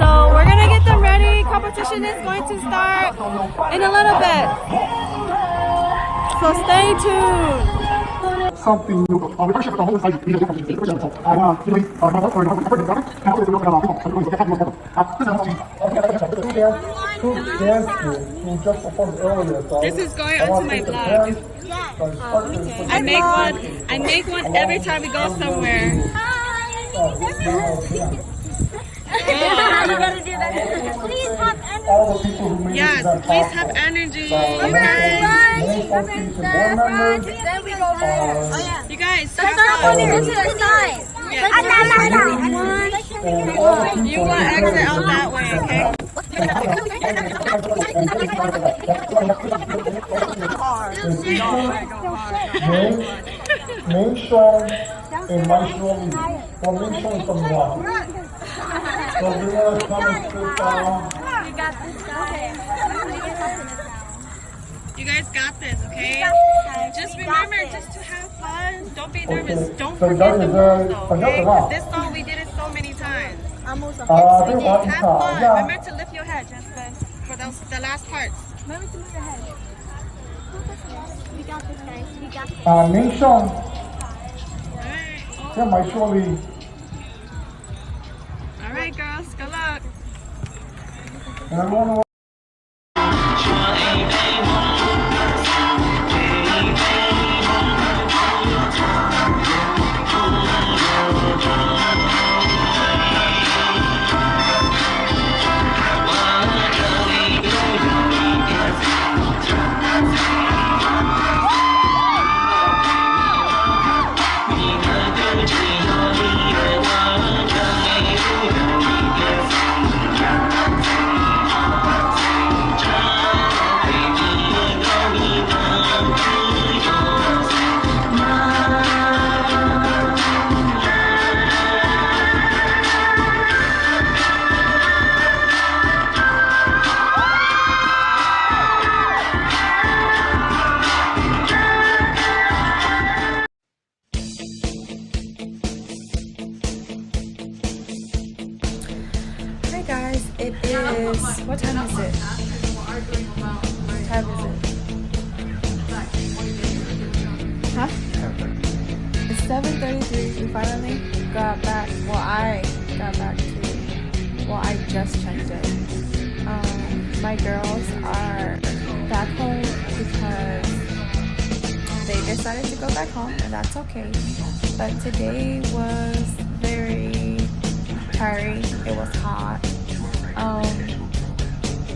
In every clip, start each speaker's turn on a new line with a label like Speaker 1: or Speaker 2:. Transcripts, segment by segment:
Speaker 1: So we're gonna get them ready. Competition is going to start in a little bit. So stay tuned.
Speaker 2: Something new. We actually have a whole side video from the original.
Speaker 1: This is going onto my blog. I make one every time we go somewhere.
Speaker 3: Please have energy.
Speaker 1: Yes, please have energy.
Speaker 3: Then we go there. Oh yeah.
Speaker 1: You guys,
Speaker 3: That's not only to the side.
Speaker 1: you want to exit out that way, okay?
Speaker 2: Main song and my song. Well, main song is from Milwaukee. So we're gonna come and sit down.
Speaker 3: You got this, guys.
Speaker 1: You guys got this, okay? Just remember just to have fun. Don't be nervous. Don't
Speaker 2: So
Speaker 1: forget the
Speaker 2: that is
Speaker 1: rules, though, okay?
Speaker 2: another
Speaker 1: 'Cause this song we did it so many times.
Speaker 3: Almost a
Speaker 1: Have fun. Remember to lift your head, Jessica, for the last parts.
Speaker 3: Remember to move your head. We got this, guys. We got this.
Speaker 2: Main song.
Speaker 1: Alright.
Speaker 2: Yeah, my song.
Speaker 1: Alright, girls. Good luck.
Speaker 2: And I'm gonna
Speaker 1: Hi guys, it is, what time is it? What time is it? Huh? It's 7:33. We finally got back, I got back to, I just checked in. My girls are back home because they decided to go back home, and that's okay. But today was very tiring. It was hot.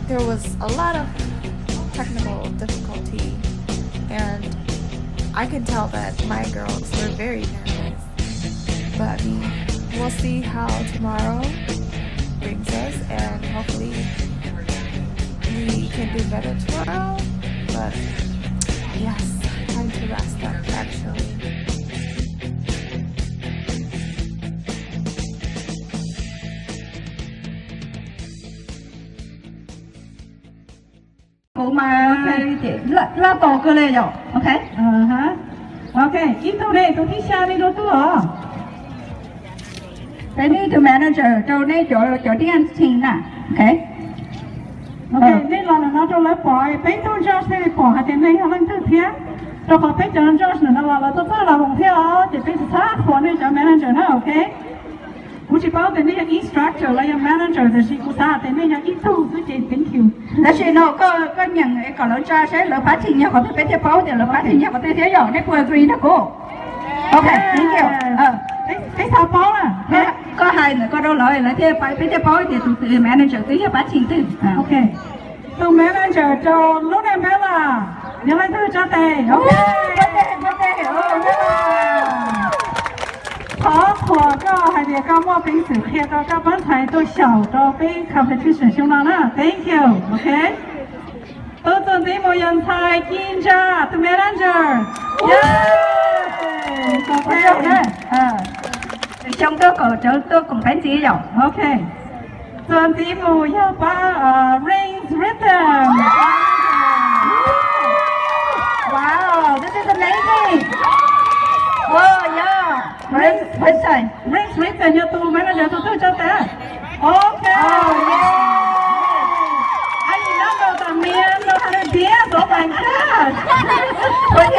Speaker 1: There was a lot of technical difficulty, and I can tell that my girls were very nervous. But we'll see how tomorrow brings us, and hopefully we can do better tomorrow. But yes, time to rest up actually.
Speaker 4: La to cơ lên rồi, ok? Hả? Ok, ít thôi đây, tôi thích xa đi đâu tôi hả? Cái này từ manager, chỗ này chỗ tiếng Anh xin nè, ok? Ok, nên là nó cho lấy bỏ, bây tôi cho sẽ bỏ hạt tiền này hơn thứ thiệt. Tôi có bây giờ cho nó là tôi là bằng theo, chỉ bây giờ sát khỏi này cho manager nữa, ok? Cũng chỉ bảo tên này là instructor là manager, thì chỉ cũng sát tên này là ít thôi, tôi chỉ thank you. Là chỉ nó có nhận cái còn nó cho sẽ lỡ phát triển nhau có thể bây giờ bảo thì lỡ phát triển nhau có thể thế rồi, đấy vừa agree đó cô. Ok, thank you. Cái sao bảo à? Có hai nữa, có đâu lợi là thế phải bây giờ bảo thì từ manager tới giờ phát triển từ. Ok. Từ manager cho lúc này bé là nhớ lại từ cho tề. Ok. Vấn đề. Có của có hay là có mua bình sự kia đó các bạn thấy tôi xảo đó bên competition xong đó nè. Thank you. Ok. Tôi chuẩn bị một nhân tài kinh gia từ manager. Yeah. Ok. Xong tôi cũng phải gì rồi. Ok. Chuẩn bị một nhân ba rings rhythm. Wow, this is amazing. Oh yeah. Rings rhythm. Rings rhythm cho tôi manager tôi cho thế. Ok.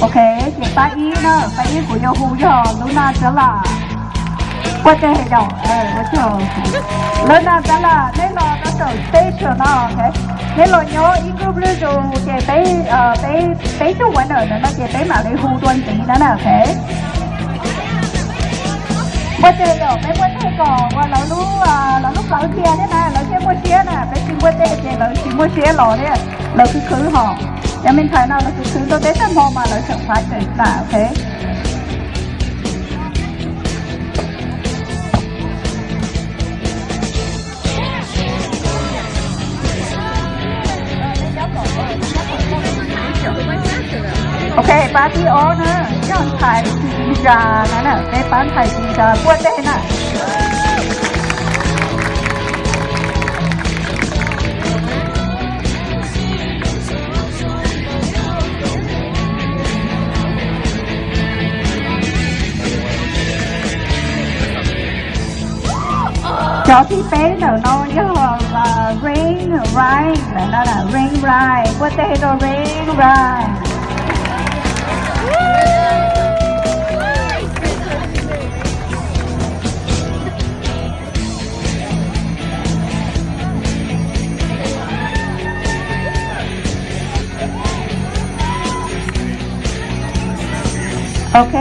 Speaker 4: OK， 姐大一呢，大一不要忽悠，露娜得了，我这还要，我就，露娜得了，那老的走 station 了，OK。nên lo nhớ ít group nữa rồi chị bé chú quán ở nó chị bé mà lấy hù tuần tí đó nè thế bây giờ rồi bé quên thế còn qua lẩu lẩu kia thế này lẩu kia mua xía nè bé xin quên thế chị lẩu xin mua xía lẩu đấy lẩu cứ họ nhà mình thấy nào lẩu cứ tôi tới thăm họ mà lẩu chẳng phải chị là thế ok party on nữa chọn thải pizza nè cái bán thải pizza quên đây nè cho thì bé nó là rain ride đó là rain ride quên đây rồi rain ride ok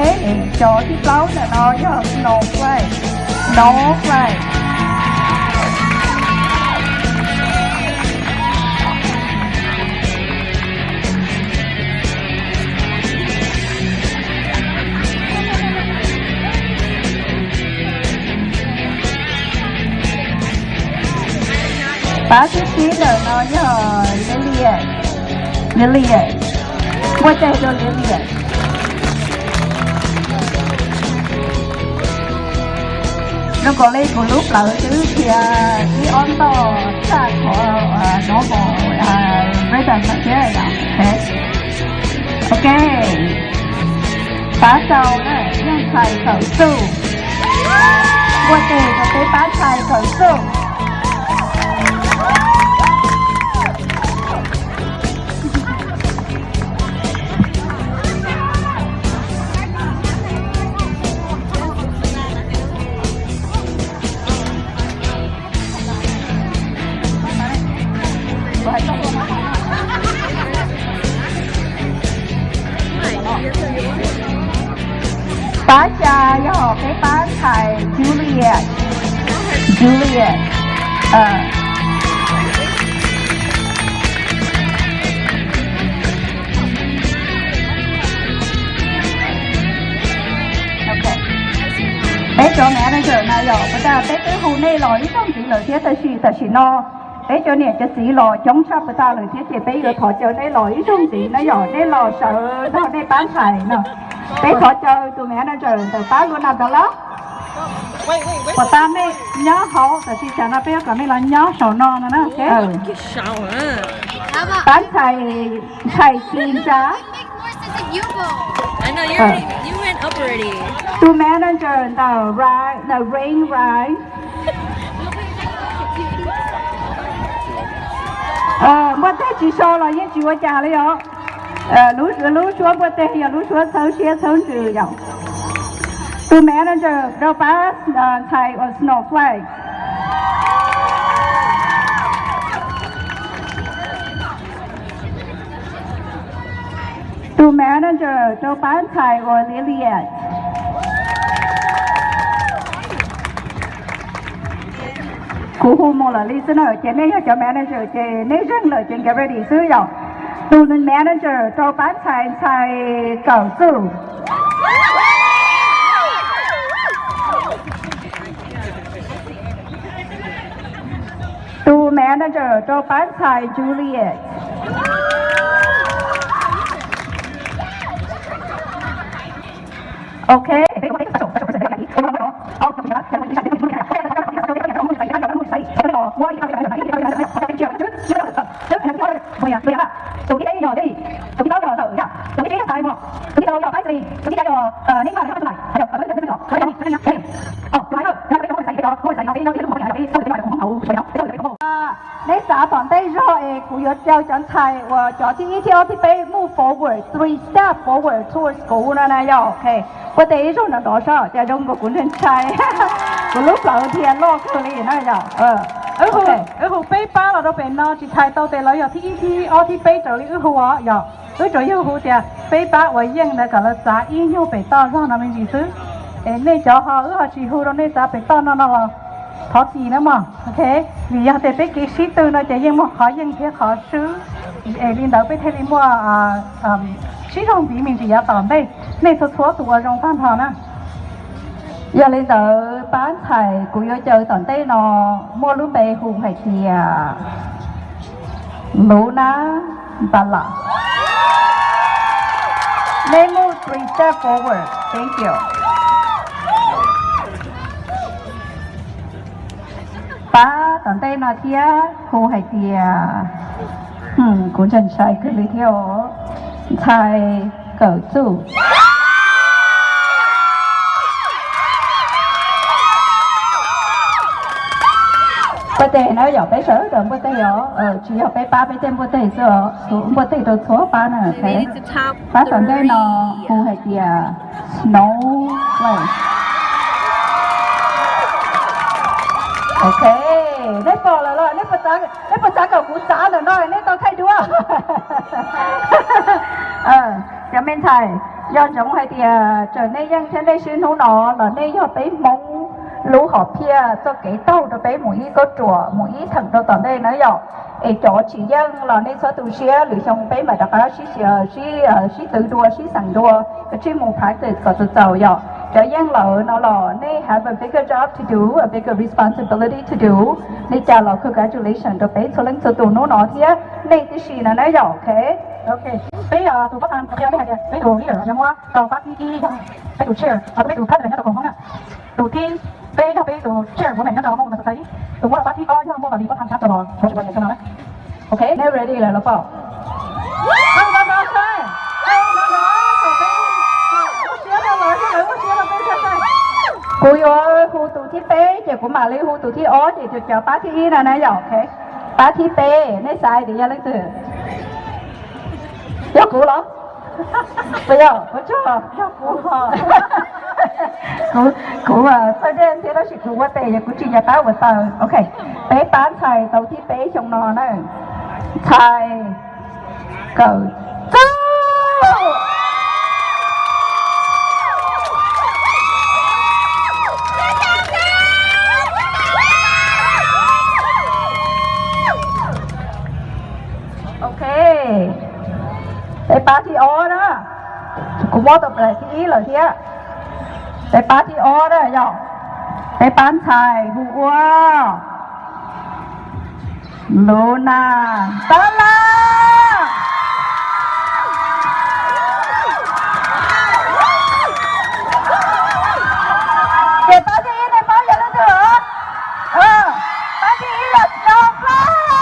Speaker 4: cho cái lâu là nó nốt lại bác sĩ là nó Lillian qua đây cho Lillian nó có lấy một lúc lỡ chứ thì cái on to xa của nó có với tầm thật thế này đó ok phá sau đó nhưng thầy khẩu sư qua đây có cái phá thầy khẩu sư bán trà do cái bán thầy Juliet ok bé cho mẹ nó giờ này rồi bây giờ bé cái hôm nay rồi trong chỉ lời thiết ta chỉ no bé cho nè cho xí lò chống sắp bây giờ lời thiết thì bé giờ thọ chờ đây lò trong chỉ nó rồi đây lò sợ đó đây bán thầy nè bé thọ chơi tụi mẹ nó chờ từ bán luôn nào đó lắm của ta này nhớ hậu tại vì chẳng là bé cả này là nhớ sầu non nữa nè bán thầy xin giá
Speaker 3: I know you went up already.
Speaker 4: tụi mẹ nó chờ the rain ride mà thế chỉ số là những chuyện trả lấy đó lú xuống bữa tây giờ lú xuống sớm xe sớm trừ dòng tụi mẹ nó chờ đâu bán thầy ở snowflake tụi mẹ nó chờ đâu bán thầy ở Lillian cú hôm một là lý sinh ở trên này cho mẹ nó chờ trên này rất là trên cái ready xứ rồi tụi mẹ nó chờ đâu bán thầy cầu sư tụi mẹ nó chờ đâu bán thầy Juliet ok Next start on day rồi của your trao chọn thầy và cho thì theo thì bé move forward 3 step forward towards school này này ok và đấy rồi nó đó sao cho trong của cuốn chân thầy của lúc đầu thì lo cái này này rồi hồ bê ba là đâu bê nó chỉ thay tàu để lấy thì ở thì bê trở lại hồ á giờ trở lại hồ thì bê ba vậy nhưng là cả là giá ít nhau bê tàu ra là mình gì chứ nên cho họ chỉ hồ đó nên giá bê tàu nó là khó gì nữa mà ok vì giờ thì bê cái sĩ từ nó chỉ nhưng mà khó nhưng thế khó chứ liên đầu bê thấy đi mua sĩ thông bí mình chỉ ở tàu đây nên số tụi trong phan thọ nè giờ lên tới bán thầy của yo chơi tận tây nó mua lúa bè hùng hay thì lúa ná bà lạ nên mua 3 step forward thank you ba tận tây nó thì hùng hay thì cũng chân sai cứ đi theo thầy cởi chủ bữa tây nó giờ bé sớ rồi bữa tây giờ chỉ giờ bé ba bé tên bữa tây giờ xuống bữa tây đồ số ba nè thế ba tuần đây nó phù hợp gì à snow vậy ok đấy bỏ là rồi đấy bỏ giá cả cú giá rồi nói đấy tao thay đua cho mình thầy do giống hay thì trở nên dân trên đây xuyên nó là nên do bé mong lú họ pia cho cái tàu đó bé mỗi có chùa mỗi thằng đâu tận đây nói dọc chỗ chỉ dân là nên số tu sĩ lựa chọn bé mà đặc sĩ tự đua sĩ sẵn đua cái chuyên môn phát từ có tự giàu dọc cho dân nó là nên have a bigger job to do a bigger responsibility to do nên chào là congratulations đó bé số lần số tu nó thì nên cái gì là nói dọc ok bây giờ tụi bắt ăn theo mấy hạt bé đồ đi ở trong hoa tàu phát đi bé đồ chair bé đồ cắt này nó còn không nè đồ thi bé đồ chair của mình nó đâu không mà thấy tụi nó phát thi coi chứ không có gì có tham gia rồi một chuyện cho nó đấy ok nếu ready là nó bảo không có đâu sai cô yo hu tụ thi bé chỉ của mà lấy hu tụ thi ó thì cho bác thi là này ok bác thi bé này sai thì ra lấy từ cho cũ lắm bây giờ có cho cũ mà sau đây thì nó chỉ cũ quá tệ cũ chỉ nhà tao vừa tờ ok bé bán xài tàu thi bé trong nó này xài cờ ok để party ó đó cũng mua tập lại thì ý là thế để party ó đó nhở để bán xài hùa Luna Tala để party này bao giờ lên được party là snowflake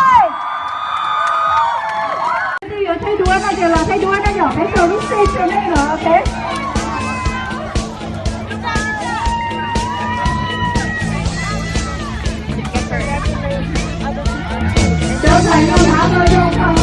Speaker 4: thấy đuôi nó giờ là thấy đuôi nó nhỏ cái rồi lúc xưa cho nên là ok cho thầy con thả thôi không